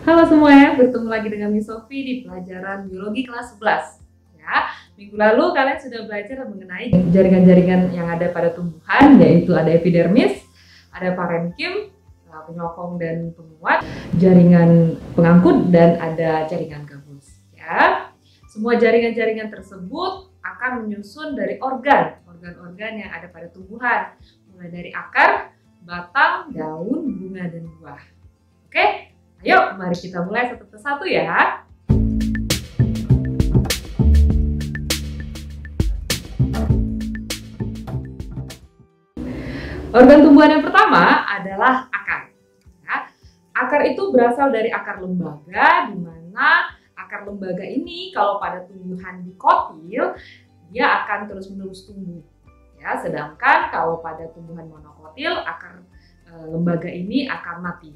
Halo semuanya, bertemu lagi dengan Miss Sofi di pelajaran biologi kelas 11. Ya, minggu lalu kalian sudah belajar mengenai jaringan-jaringan yang ada pada tumbuhan, yaitu ada epidermis, ada parenkim, penyokong dan penguat, jaringan pengangkut, dan ada jaringan gabus. Ya, semua jaringan-jaringan tersebut akan menyusun dari organ-organ yang ada pada tumbuhan, mulai dari akar, batang, daun, bunga, dan buah. Oke? Ayo, mari kita mulai satu persatu ya. Organ tumbuhan yang pertama adalah akar. Ya, akar itu berasal dari akar lembaga, di mana akar lembaga ini kalau pada tumbuhan dikotil, dia akan terus-menerus tumbuh. Ya, sedangkan kalau pada tumbuhan monokotil, akar lembaga ini akan mati.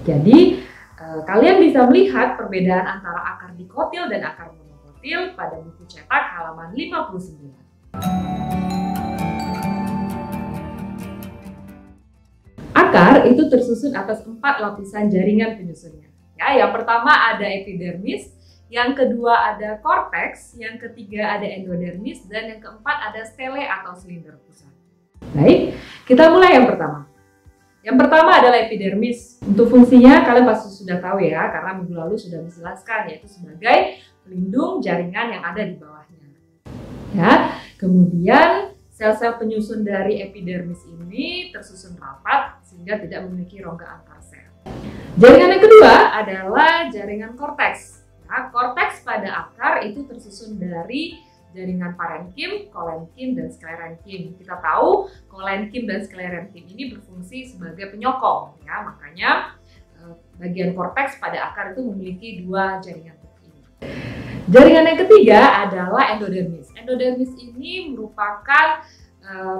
Jadi, kalian bisa melihat perbedaan antara akar dikotil dan akar monokotil pada buku cetak halaman 59. Akar itu tersusun atas 4 lapisan jaringan penyusunnya. Ya, yang pertama ada epidermis, yang kedua ada korteks, yang ketiga ada endodermis, dan yang keempat ada stele atau silinder pusat. Baik, kita mulai yang pertama. Yang pertama adalah epidermis. Untuk fungsinya kalian pasti sudah tahu ya, karena minggu lalu sudah dijelaskan, yaitu sebagai pelindung jaringan yang ada di bawahnya. Ya, kemudian sel-sel penyusun dari epidermis ini tersusun rapat sehingga tidak memiliki rongga antar sel. Jaringan yang kedua adalah jaringan korteks. Nah, korteks pada akar itu tersusun dari jaringan parenkim, kolenkim, dan sklerenkim. Kita tahu kolenkim dan sklerenkim ini berfungsi sebagai penyokong, ya, makanya bagian korteks pada akar itu memiliki 2 jaringan ini. Jaringan yang ketiga adalah endodermis. Endodermis ini merupakan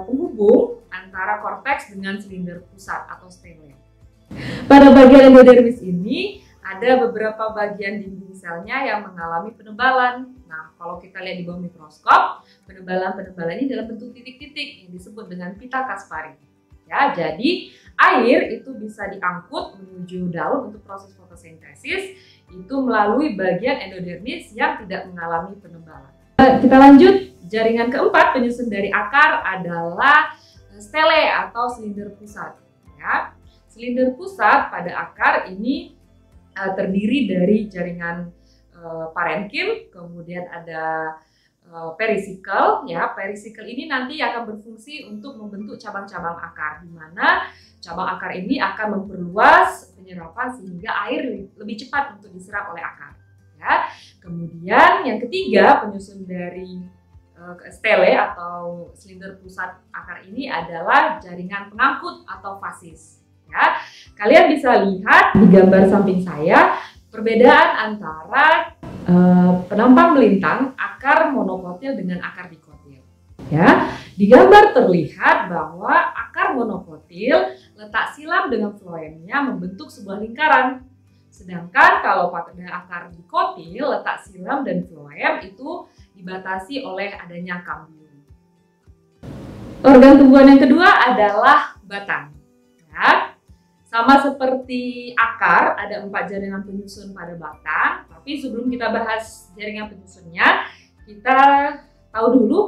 penghubung antara korteks dengan silinder pusat atau stele. Pada bagian endodermis ini ada beberapa bagian dinding selnya yang mengalami penebalan. Nah, kalau kita lihat di bawah mikroskop, penebalan-penebalan ini dalam bentuk titik-titik yang disebut dengan pita Kaspari. Ya, jadi air itu bisa diangkut menuju daun untuk proses fotosintesis itu melalui bagian endodermis yang tidak mengalami penebalan. Kita lanjut, jaringan keempat penyusun dari akar adalah stele atau silinder pusat. Ya, silinder pusat pada akar ini terdiri dari jaringan parenkim, kemudian ada perisikel. Ya, perisikel ini nanti akan berfungsi untuk membentuk cabang-cabang akar, di mana cabang akar ini akan memperluas penyerapan sehingga air lebih cepat untuk diserap oleh akar. Ya, kemudian yang ketiga penyusun dari stele atau silinder pusat akar ini adalah jaringan pengangkut atau fasis. Ya, kalian bisa lihat di gambar samping saya perbedaan antara penampang melintang akar monokotil dengan akar dikotil. Ya, di gambar terlihat bahwa akar monokotil letak silam dengan floemnya membentuk sebuah lingkaran. Sedangkan kalau pada akar dikotil letak silam dan floem itu dibatasi oleh adanya kambium. Organ tumbuhan yang kedua adalah batang. Ya. Sama seperti akar, ada 4 jaringan penyusun pada batang. Tapi sebelum kita bahas jaringan penyusunnya, kita tahu dulu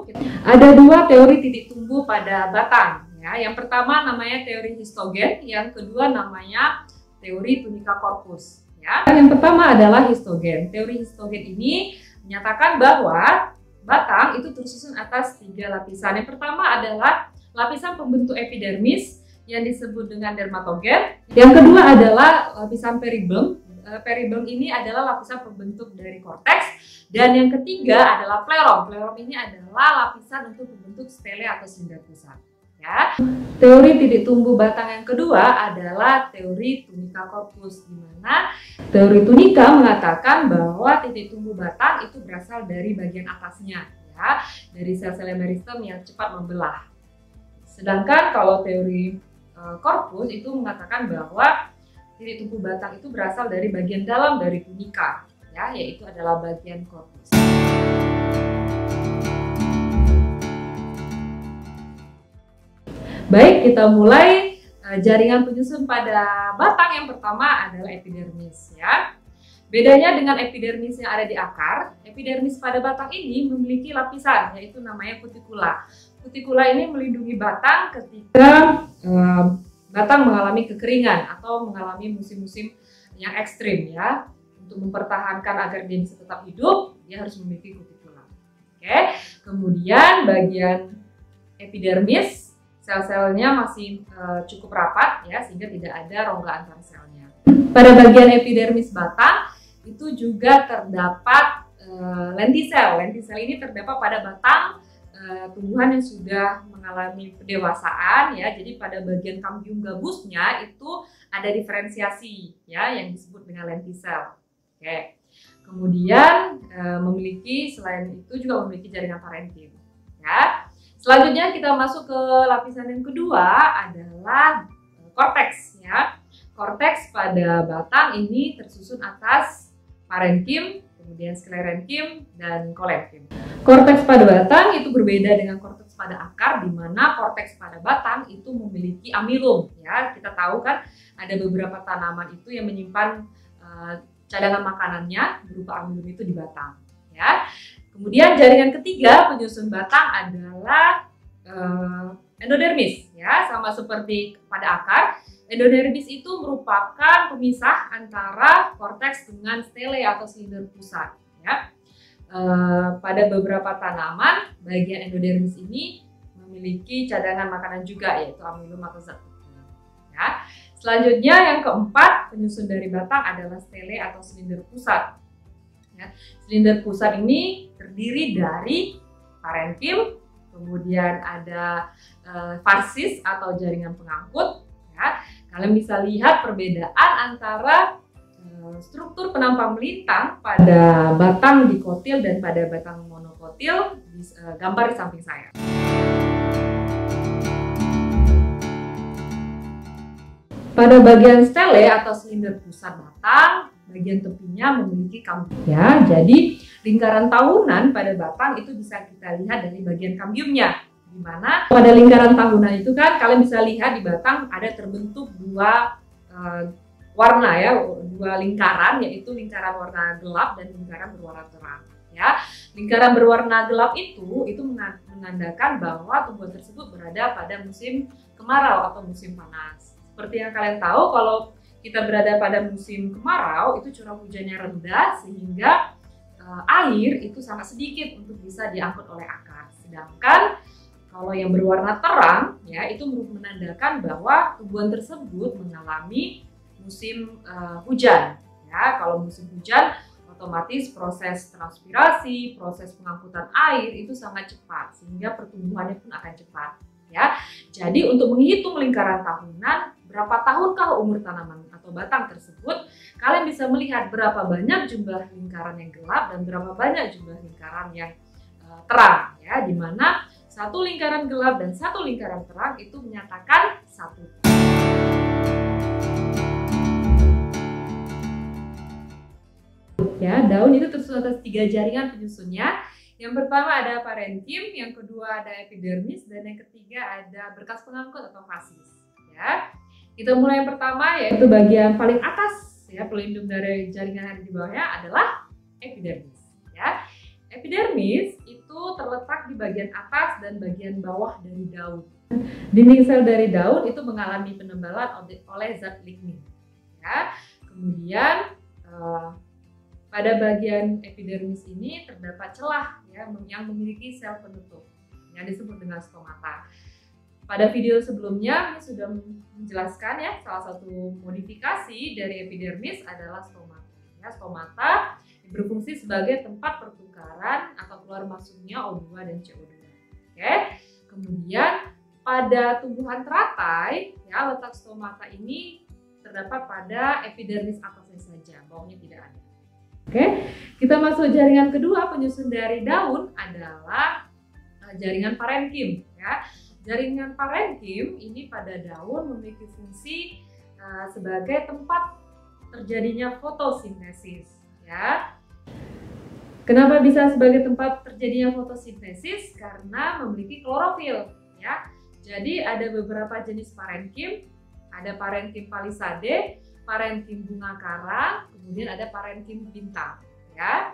ada 2 teori titik tumbuh pada batang. Ya, yang pertama namanya teori histogen, yang kedua namanya teori tunica corpus. Ya, yang pertama adalah histogen. Teori histogen ini menyatakan bahwa batang itu tersusun atas 3 lapisan. Yang pertama adalah lapisan pembentuk epidermis yang disebut dengan dermatogen. Yang kedua adalah lapisan peribelm. Peribelm ini adalah lapisan pembentuk dari korteks. Dan yang ketiga adalah plerom. Plerom ini adalah lapisan untuk membentuk stele atau silinder pusat. Ya. Teori titik tumbuh batang yang kedua adalah teori tunica corpus, di mana teori tunica mengatakan bahwa titik tumbuh batang itu berasal dari bagian atasnya, ya, dari sel-sel meristem yang cepat membelah. Sedangkan kalau teori korpus itu mengatakan bahwa titik tumbuh batang itu berasal dari bagian dalam dari tunica, ya, yaitu adalah bagian korpus. Baik, kita mulai jaringan penyusun pada batang. Yang pertama adalah epidermis, ya. Bedanya dengan epidermis yang ada di akar, epidermis pada batang ini memiliki lapisan, yaitu namanya kutikula. Kutikula ini melindungi batang ketika batang mengalami kekeringan atau mengalami musim-musim yang ekstrim ya. Untuk mempertahankan agar dia bisa tetap hidup, dia harus memiliki kutikula. Oke. Kemudian bagian epidermis, sel-selnya masih cukup rapat ya, sehingga tidak ada rongga antar selnya. Pada bagian epidermis batang itu juga terdapat lentisel. Lentisel ini terdapat pada batang tumbuhan yang sudah mengalami pendewasaan ya. Jadi pada bagian kambium gabusnya itu ada diferensiasi ya yang disebut dengan lentisel. Oke. Kemudian selain itu juga memiliki jaringan parenkim ya. Selanjutnya kita masuk ke lapisan yang kedua adalah korteks ya. Korteks pada batang ini tersusun atas parenkim, kemudian sklerenkim dan kolenkim. Korteks pada batang itu berbeda dengan korteks pada akar, di mana korteks pada batang itu memiliki amilum ya. Kita tahu kan ada beberapa tanaman itu yang menyimpan cadangan makanannya berupa amilum itu di batang ya. Kemudian jaringan ketiga penyusun batang adalah endodermis ya, sama seperti pada akar. Endodermis itu merupakan pemisah antara korteks dengan stele atau silinder pusat ya. Pada beberapa tanaman bagian endodermis ini memiliki cadangan makanan juga, yaitu amilum atau zat ya. Selanjutnya yang keempat penyusun dari batang adalah stele atau silinder pusat ya. Silinder pusat ini terdiri dari parenkim, kemudian ada farsis atau jaringan pengangkut ya. Kalian bisa lihat perbedaan antara struktur penampang melintang pada batang dikotil dan pada batang monokotil di gambar di samping saya. Pada bagian stele atau silinder pusat batang, bagian tepinya memiliki kambium ya. Jadi lingkaran tahunan pada batang itu bisa kita lihat dari bagian kambiumnya. Di mana pada lingkaran tahunan itu kan kalian bisa lihat di batang ada terbentuk dua warna ya, dua lingkaran, yaitu lingkaran warna gelap dan lingkaran berwarna terang ya. Lingkaran berwarna gelap itu menandakan bahwa tumbuhan tersebut berada pada musim kemarau atau musim panas. Seperti yang kalian tahu, kalau kita berada pada musim kemarau itu curah hujannya rendah sehingga air itu sangat sedikit untuk bisa diangkut oleh akar. Sedangkan kalau yang berwarna terang ya, itu menandakan bahwa tumbuhan tersebut mengalami musim hujan ya. Kalau musim hujan otomatis proses transpirasi, proses pengangkutan air itu sangat cepat sehingga pertumbuhannya pun akan cepat ya. Jadi untuk menghitung lingkaran tahunan berapa tahunkah umur tanaman atau batang tersebut, kalian bisa melihat berapa banyak jumlah lingkaran yang gelap dan berapa banyak jumlah lingkaran yang terang ya, di mana satu lingkaran gelap dan satu lingkaran terang itu menyatakan satu. Ya, daun itu tersusun atas 3 jaringan penyusunnya. Yang pertama ada parenkim, yang kedua ada epidermis, dan yang ketiga ada berkas pengangkut atau fasis. Ya, kita mulai yang pertama, yaitu bagian paling atas ya, pelindung dari jaringan yang di bawahnya adalah epidermis. Ya, epidermis itu terletak di bagian atas dan bagian bawah dari daun. Dinding sel dari daun itu mengalami penebalan oleh zat lignin. Ya, kemudian pada bagian epidermis ini terdapat celah ya, yang memiliki sel penutup yang disebut dengan stomata. Pada video sebelumnya ini sudah menjelaskan ya, salah satu modifikasi dari epidermis adalah stomata. Ya, stomata berfungsi sebagai tempat pertukaran atau keluar masuknya O2 dan CO2. Oke. Kemudian pada tumbuhan teratai ya, letak stomata ini terdapat pada epidermis atasnya saja, bawahnya tidak ada. Oke, kita masuk jaringan kedua penyusun dari daun adalah jaringan parenkim ya. Jaringan parenkim ini pada daun memiliki fungsi sebagai tempat terjadinya fotosintesis ya. Kenapa bisa sebagai tempat terjadinya fotosintesis? Karena memiliki klorofil ya. Jadi ada beberapa jenis parenkim, Ada parenkim palisade, parenkim bunga karang, kemudian ada parenkim bintang. Ya.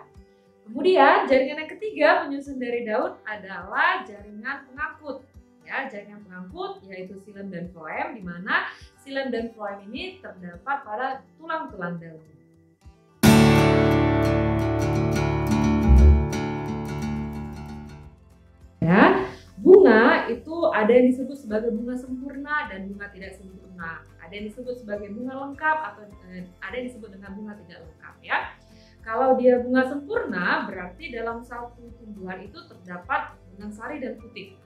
Kemudian jaringan yang ketiga penyusun dari daun adalah jaringan pengangkut. Ya, jaringan pengangkut yaitu xilem dan floem, di mana xilem dan floem ini terdapat pada tulang-tulang daun. Ya, bunga itu ada yang disebut sebagai bunga sempurna dan bunga tidak sempurna. Ada yang disebut sebagai bunga lengkap atau ada yang disebut dengan bunga tidak lengkap ya. Kalau dia bunga sempurna berarti dalam satu tumbuhan itu terdapat benang sari dan putik.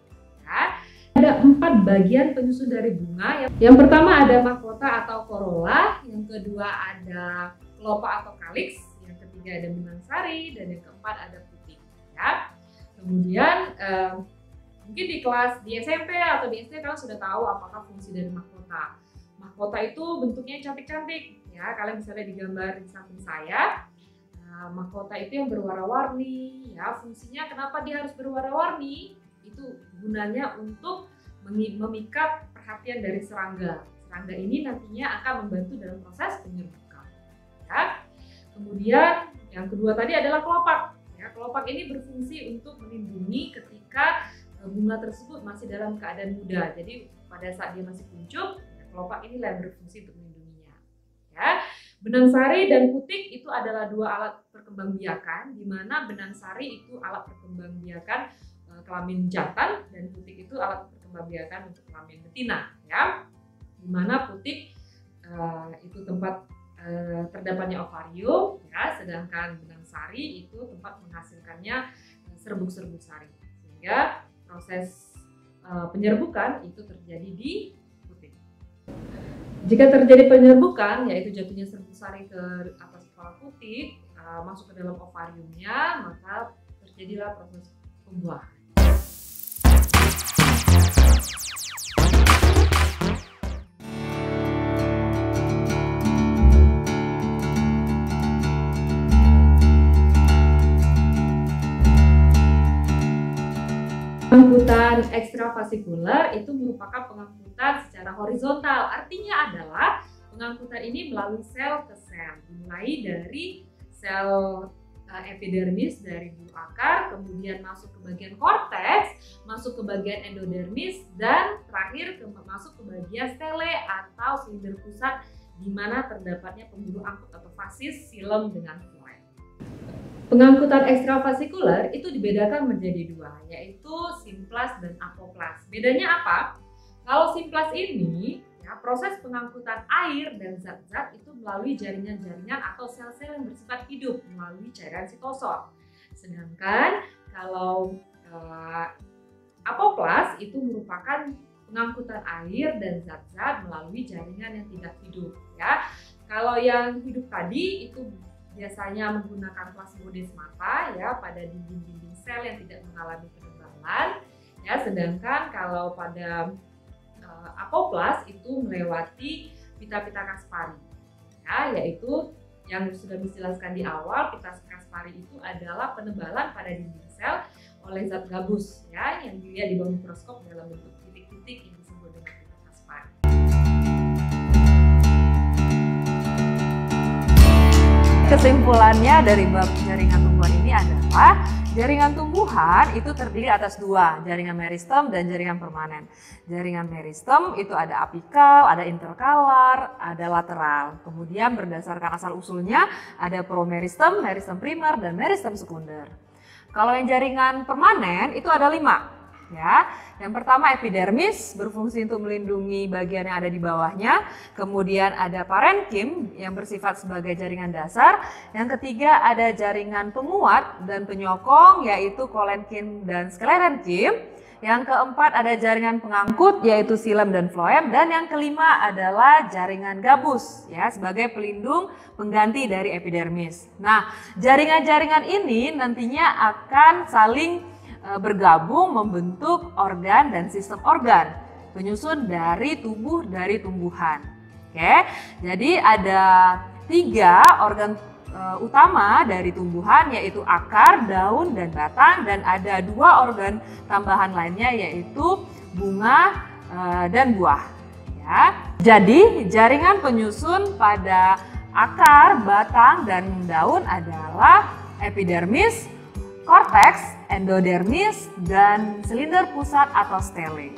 Ya. Ada 4 bagian penyusun dari bunga. Yang pertama ada mahkota atau corolla, yang kedua ada kelopak atau calyx, yang ketiga ada benang sari, dan yang keempat ada putik. Ya. Kemudian mungkin di kelas di SMP atau di SD kalian sudah tahu apakah fungsi dari mahkota. Mahkota itu bentuknya cantik-cantik ya, kalian bisa lihat di gambar di samping saya. Nah, mahkota itu yang berwarna-warni ya. Fungsinya kenapa dia harus berwarna-warni? Itu gunanya untuk memikat perhatian dari serangga. Serangga ini nantinya akan membantu dalam proses penyerbukan. Ya. Kemudian yang kedua tadi adalah kelopak. Ya, kelopak ini berfungsi untuk melindungi ketika bunga tersebut masih dalam keadaan muda. Jadi pada saat dia masih kuncup, ya, kelopak inilah yang berfungsi untuk melindunginya. Ya, benang sari dan putik itu adalah 2 alat perkembangbiakan, di mana benang sari itu alat perkembangbiakan kelamin jantan dan putik itu alat perkembangbiakan untuk kelamin betina. Ya, di mana putik itu tempat terdapatnya ovarium, ya, sedangkan benang sari itu tempat menghasilkannya serbuk-serbuk sari, sehingga proses penyerbukan itu terjadi di putik. Jika terjadi penyerbukan, yaitu jatuhnya serbuk sari ke atas kepala putik, masuk ke dalam ovariumnya, maka terjadilah proses pembuahan. Pengangkutan ekstravasikuler itu merupakan pengangkutan secara horizontal. Artinya adalah pengangkutan ini melalui sel ke sel, dimulai dari sel epidermis dari bulu akar, kemudian masuk ke bagian korteks, masuk ke bagian endodermis, dan terakhir masuk ke bagian stele atau silinder pusat, di mana terdapatnya pembuluh angkut atau fasis, xilem dengan floem. Pengangkutan ekstravasikuler itu dibedakan menjadi 2, yaitu simplas dan apoplas. Bedanya apa? Kalau simplas ini, ya, proses pengangkutan air dan zat-zat itu melalui jaringan-jaringan atau sel-sel yang bersifat hidup melalui cairan sitosol. Sedangkan kalau apoplas itu merupakan pengangkutan air dan zat-zat melalui jaringan yang tidak hidup. Ya, kalau yang hidup tadi itu biasanya menggunakan plasmodesmata ya pada dinding-dinding sel yang tidak mengalami penebalan. Ya, sedangkan kalau pada apoplas itu melewati pita-pita Kaspari. Ya, yaitu yang sudah dijelaskan di awal, pita Kaspari itu adalah penebalan pada dinding sel oleh zat gabus ya, yang dilihat di bawah mikroskop dalam bentuk titik-titik yang disebut dengan pita Kaspari. Kesimpulannya dari bab jaringan tumbuhan ini adalah jaringan tumbuhan itu terdiri atas 2, jaringan meristem dan jaringan permanen. Jaringan meristem itu ada apikal, ada interkalar, ada lateral. Kemudian berdasarkan asal usulnya ada promeristem, meristem primer, dan meristem sekunder. Kalau yang jaringan permanen itu ada 5. Ya, yang pertama epidermis berfungsi untuk melindungi bagian yang ada di bawahnya. Kemudian ada parenkim yang bersifat sebagai jaringan dasar. Yang ketiga ada jaringan penguat dan penyokong yaitu kolenkim dan sklerenkim. Yang keempat ada jaringan pengangkut yaitu xilem dan floem. Dan yang kelima adalah jaringan gabus ya sebagai pelindung pengganti dari epidermis. Nah, jaringan-jaringan ini nantinya akan saling bergabung membentuk organ dan sistem organ penyusun dari tubuh dari tumbuhan. Oke, jadi ada 3 organ utama dari tumbuhan yaitu akar, daun, dan batang, dan ada 2 organ tambahan lainnya yaitu bunga dan buah. ya. Jadi jaringan penyusun pada akar, batang, dan daun adalah epidermis, korteks, endodermis, dan silinder pusat atau stele.